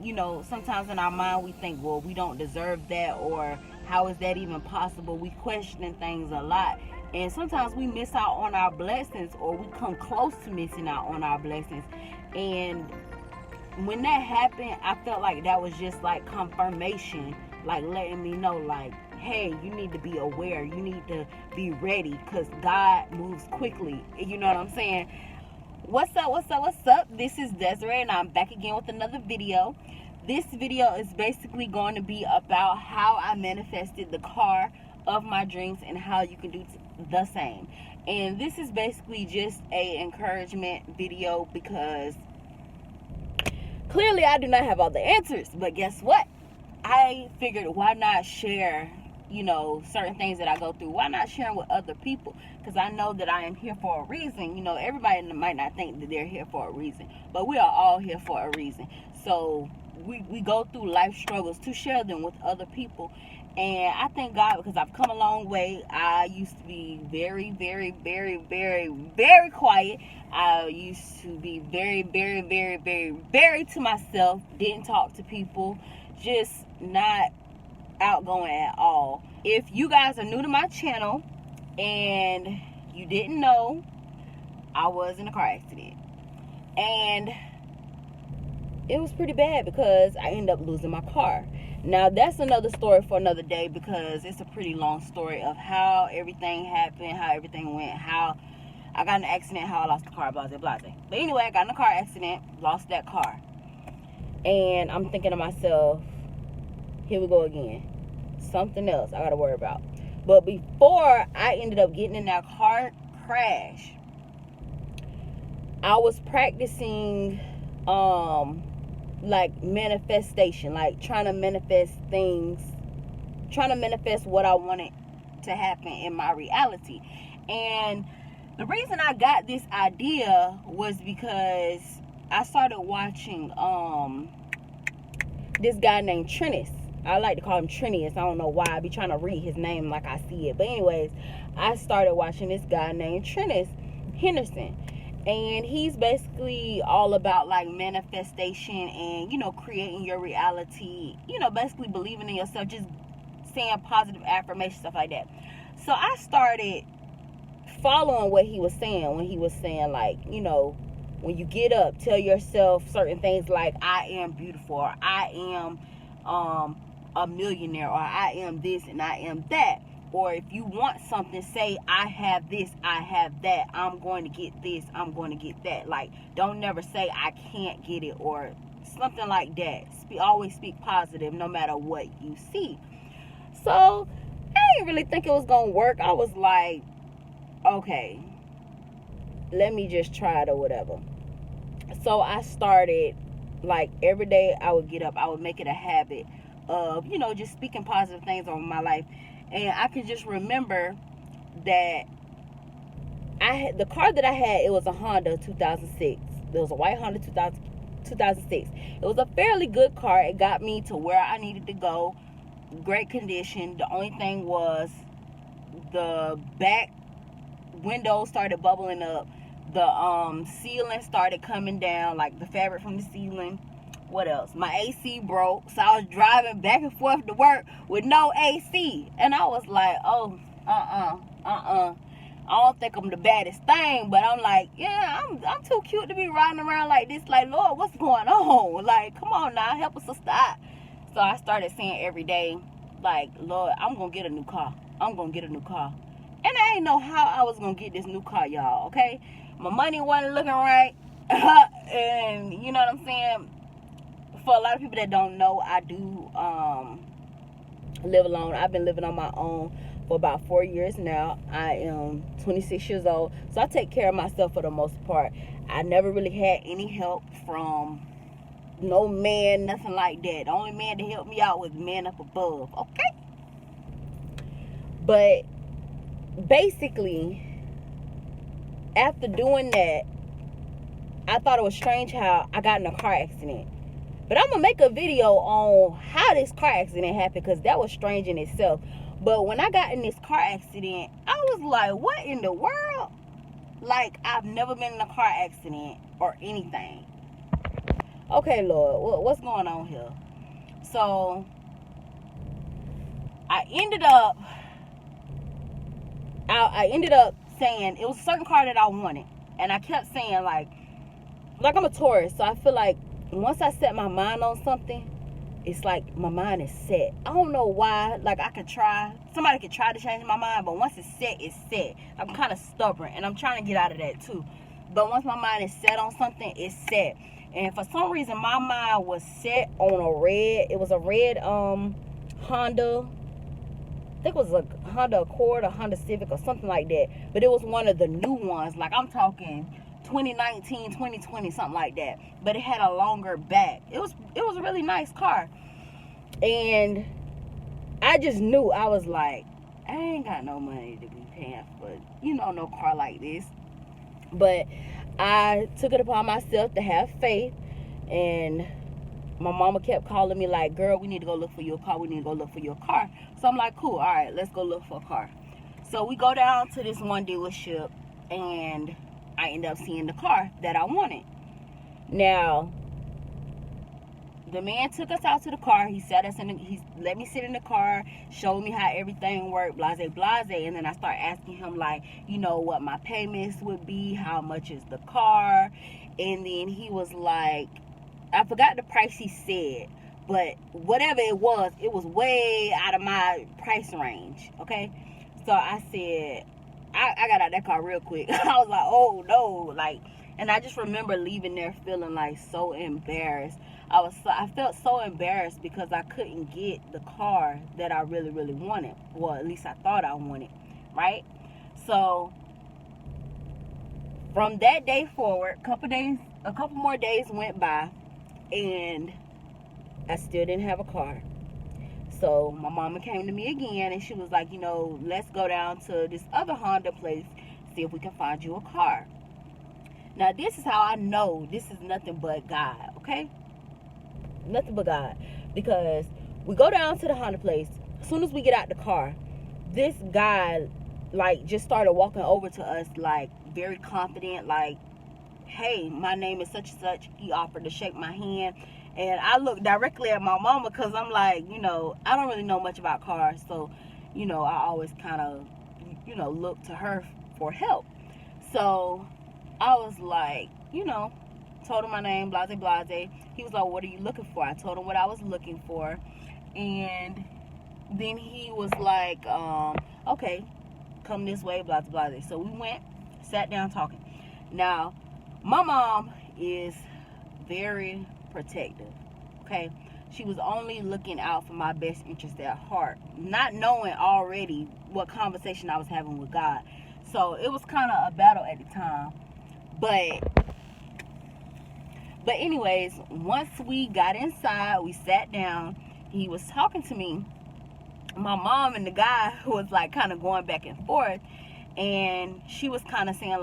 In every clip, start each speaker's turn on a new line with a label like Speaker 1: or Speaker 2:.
Speaker 1: you know, sometimes in our mind we think, well, we don't deserve that, or how is that even possible? We question things a lot. And sometimes we miss out on our blessings, or we come close to missing out on our blessings. And when that happened, I felt like that was just like confirmation, like letting me know, like, hey, you need to be aware, you need to be ready, because God moves quickly. You know what I'm saying? What's up, what's up, what's up? This is Desiree, and I'm back again with another video. This video is basically going to be about how I manifested the car of my dreams and how you can do the same. And this is basically just a encouragement video, because clearly I do not have all the answers, but guess what? I figured, why not share, you know, certain things that I go through? Why not share them with other people? Because I know that I am here for a reason. You know, everybody might not think that they're here for a reason, but we are all here for a reason. So we go through life struggles to share them with other people. And I thank God, because I've come a long way. I used to be very, very, very, very, very quiet. I used to be very, very, very, very, very to myself. Didn't talk to people. Just not outgoing at all. If you guys are new to my channel and you didn't know, I was in a car accident. And it was pretty bad, because I ended up losing my car. Now, that's another story for another day, because it's a pretty long story of how everything happened, how everything went, how I got in an accident, how I lost the car, blah, blah, blah. But anyway, I got in a car accident, lost that car. And I'm thinking to myself, here we go again. Something else I got to worry about. But before I ended up getting in that car crash, I was practicing like manifestation, like trying to manifest things, trying to manifest what I wanted to happen in my reality. And the reason I got this idea was because I started watching this guy named Trennis. I like to call him Trennis. I don't know why. I be trying to read his name like I see it. But anyways, I started watching this guy named Trennis Henderson. And he's basically all about like manifestation and, you know, creating your reality. You know, basically believing in yourself, just saying positive affirmations, stuff like that. So I started following what he was saying, when he was saying, like, you know, when you get up, tell yourself certain things like, I am beautiful, or I am a millionaire, or I am this and I am that. Or if you want something, say, I have this, I have that, I'm going to get this, I'm going to get that. Like, don't never say I can't get it, or something like that. Always speak positive no matter what you see. So I didn't really think it was gonna work. I was like, okay, let me just try it or whatever. So I started, like, every day I would get up, I would make it a habit of, you know, just speaking positive things over my life. And I can just remember that I had the car that I had. It was a Honda 2006. It was a white Honda 2006. It was a fairly good car. It got me to where I needed to go. Great condition. The only thing was the back windows started bubbling up. The ceiling started coming down, like the fabric from the ceiling. What else? My AC broke, so I was driving back and forth to work with no AC. And I was like, oh, I don't think I'm the baddest thing, but I'm like, yeah, I'm too cute to be riding around like this. Like, Lord, what's going on? Like, come on now, help us to stop. So I started saying every day, like, Lord, I'm going to get a new car. I'm going to get a new car. And I didn't know how I was going to get this new car, y'all, okay? My money wasn't looking right. And you know what I'm saying? For a lot of people that don't know, I do live alone. I've been living on my own for about 4 years now. I am 26 years old, so I take care of myself for the most part. I never really had any help from no man, nothing like that. The only man that helped me out was man up above, okay? But basically, after doing that, I thought it was strange how I got in a car accident. But I'm going to make a video on how this car accident happened, because that was strange in itself. But when I got in this car accident, I was like, what in the world? Like, I've never been in a car accident or anything. okay, Lord, what's going on here? So I ended up saying it was a certain car that I wanted, and I kept saying like I'm a Taurus, so I feel like once I set my mind on something, it's like my mind is set. I don't know why. Like somebody could try to change my mind, but once it's set, it's set. I'm kind of stubborn, and I'm trying to get out of that too. But once my mind is set on something, it's set. And for some reason, my mind was set on a red. It was a red Honda. I think it was a Honda Accord or Honda Civic or something like that. But it was one of the new ones. Like I'm talking 2019, 2020, something like that. But it had a longer back. It was a really nice car. And I just knew, I was like, I ain't got no money to be paying for, no car like this. But I took it upon myself to have faith, and my mama kept calling me like, girl, we need to go look for your car. We need to go look for your car. So I'm like, cool, all right, let's go look for a car. So we go down to this one dealership, and I end up seeing the car that I wanted. Now, the man took us out to the car. He let me sit in the car, showed me how everything worked, blase, blase. And then I start asking him like, what my payments would be, how much is the car. And then he was like, I forgot the price he said, but whatever it was way out of my price range. Okay. So I said, I got out that car real quick. I was like, oh no, and I just remember leaving there feeling like so embarrassed. I felt so embarrassed because I couldn't get the car that I really, really wanted. Well, at least I thought I wanted, right? So from that day forward, a couple more days went by, and I still didn't have a car. So my mama came to me again, and she was like, let's go down to this other Honda place, see if we can find you a car. Now, this is how I know this is nothing but God, okay? Nothing but God. Because we go down to the Honda place. As soon as we get out the car, this guy, just started walking over to us, very confident, hey, my name is such and such. He offered to shake my hand. And I looked directly at my mama because I'm like, I don't really know much about cars. So, I always kind of, look to her for help. So I was like, told him my name, blase, blase. He was like, what are you looking for? I told him what I was looking for. And then he was like, okay, come this way, blase, blase. So we went, sat down talking. Now, my mom is very protective, okay? She was only looking out for my best interest at heart, not knowing already what conversation I was having with God. So it was kind of a battle at the time. But anyways, once we got inside, we sat down, he was talking to me. My mom and the guy was kind of going back and forth, and she was kind of saying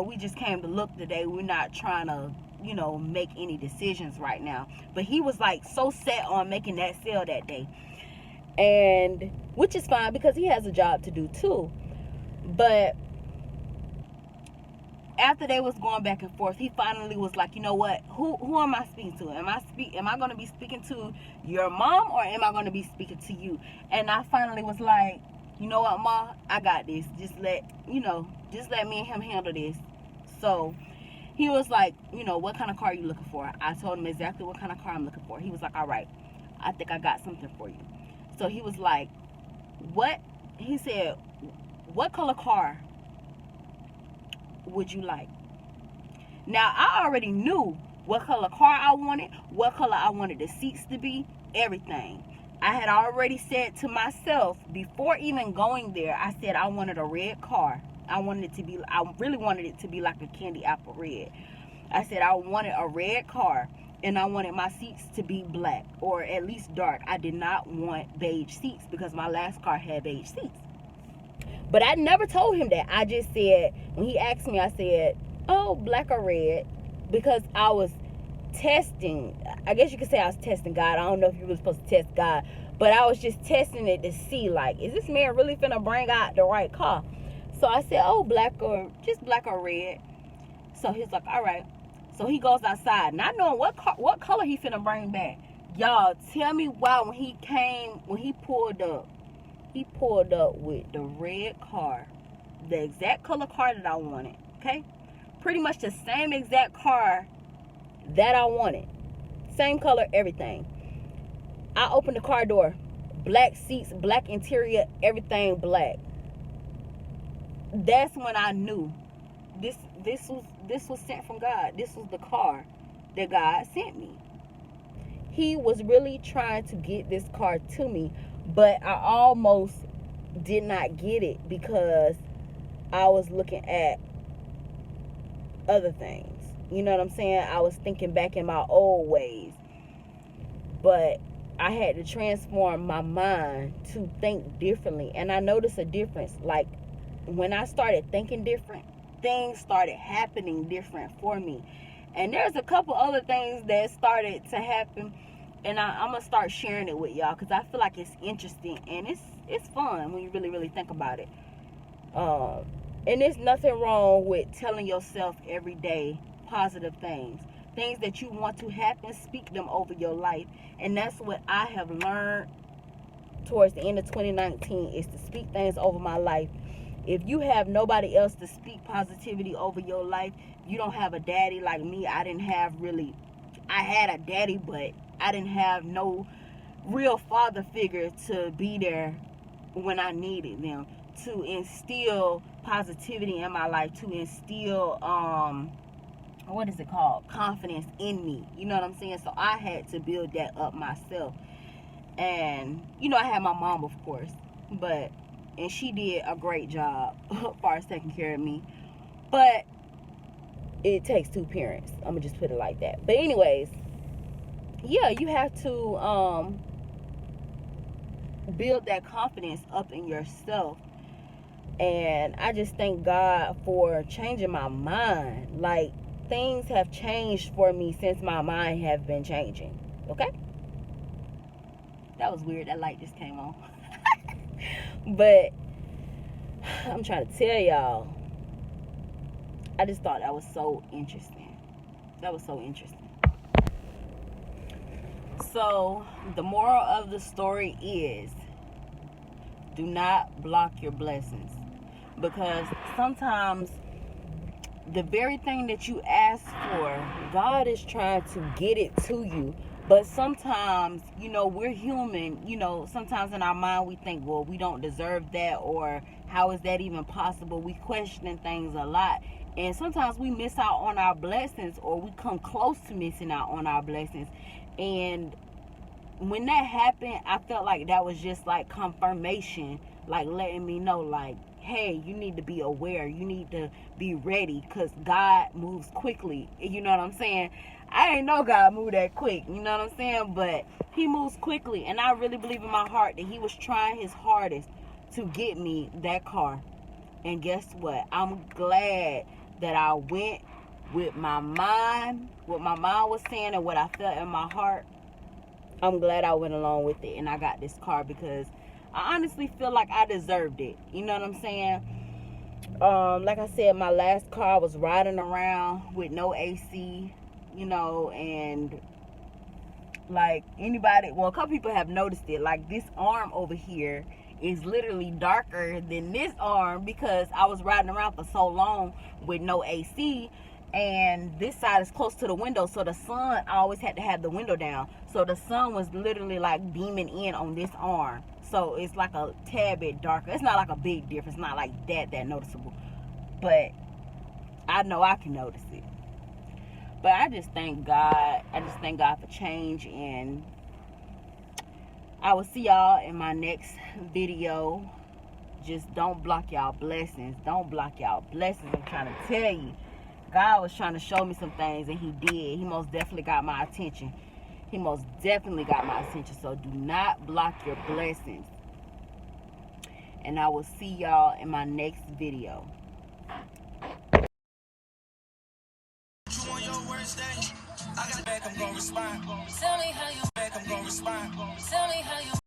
Speaker 1: we just came to look today. We're not trying to make any decisions right now. But he was so set on making that sale that day, and which is fine because he has a job to do too. But after they was going back and forth, he finally was like, what, who am I speaking to? Am I going to be speaking to your mom, or am I going to be speaking to you? And I finally was like, you know what, Ma, I got this. Just let me and him handle this. So he was like, what kind of car are you looking for? I told him exactly what kind of car I'm looking for. He was like, all right, I think I got something for you. So he was like, what? He said, what color car would you like? Now, I already knew what color car I wanted, what color I wanted the seats to be, everything. I had already said to myself, before even going there, I said I wanted a red car. I really wanted it to be like a candy apple red. I said I wanted a red car, and I wanted my seats to be black, or at least dark. I did not want beige seats because my last car had beige seats. But I never told him that. I just said, when he asked me, I said, oh, black or red, because I was testing. I guess you could say I was testing God. I don't know if you were supposed to test God, but I was just testing it to see, is this man really finna bring out the right car? So I said, oh, black or red. So he's like, all right. So he goes outside, not knowing what color he finna bring back. Y'all, tell me why when he pulled up with the red car, the exact color car that I wanted, okay? Pretty much the same exact car that I wanted. Same color, everything. I opened the car door. Black seats, black interior, everything black. That's when I knew this was sent from God. This was the car that God sent me. He was really trying to get this car to me, but I almost did not get it because I was looking at other things. You know what I'm saying? I was thinking back in my old ways. But I had to transform my mind to think differently. And I noticed a difference. Like, when I started thinking different, things started happening different for me. And there's a couple other things that started to happen, and I'm gonna start sharing it with y'all because I feel like it's interesting and it's fun when you really think about it. And there's nothing wrong with telling yourself every day positive things that you want to happen. Speak them over your life, and that's what I have learned towards the end of 2019 is to speak things over my life. If you have nobody else to speak positivity over your life, you don't have a daddy like me. I had a daddy, but I didn't have no real father figure to be there when I needed them, to instill positivity in my life, to instill confidence in me. You know what I'm saying? So I had to build that up myself. And I had my mom, of course, and she did a great job as far as taking care of me. But it takes two parents. I'm gonna just put it like that. But anyways, yeah, you have to build that confidence up in yourself. And I just thank God for changing my mind. Like, things have changed for me since my mind have been changing. Okay? That was weird. That light just came on. But I'm trying to tell y'all, I just thought that was so interesting. So the moral of the story is, do not block your blessings, because sometimes the very thing that you ask for, God is trying to get it to you. But sometimes, we're human. Sometimes in our mind we think, well, we don't deserve that, or how is that even possible? We question things a lot. And sometimes we miss out on our blessings, or we come close to missing out on our blessings. And when that happened, I felt like that was just like confirmation, like letting me know, like, hey, you need to be aware. You need to be ready, because God moves quickly. You know what I'm saying? I ain't know God moved that quick. You know what I'm saying? But he moves quickly. And I really believe in my heart that he was trying his hardest to get me that car. And guess what? I'm glad that I went with my mind, what my mind was saying and what I felt in my heart. I'm glad I went along with it and I got this car, because I honestly feel like I deserved it. You know what I'm saying? Like I said, my last car was riding around with no AC, and like a couple people have noticed it. Like, this arm over here is literally darker than this arm, because I was riding around for so long with no AC. And this side is close to the window, so the sun, I always had to have the window down. So the sun was literally like beaming in on this arm. So it's like a tad bit darker. It's not like a big difference. Not like that noticeable. But I know I can notice it. But I just thank God. I just thank God for change. And I will see y'all in my next video. Just don't block y'all blessings. Don't block y'all blessings. I'm trying to tell you. God was trying to show me some things, and he did. He most definitely got my attention. So do not block your blessings. And I will see y'all in my next video.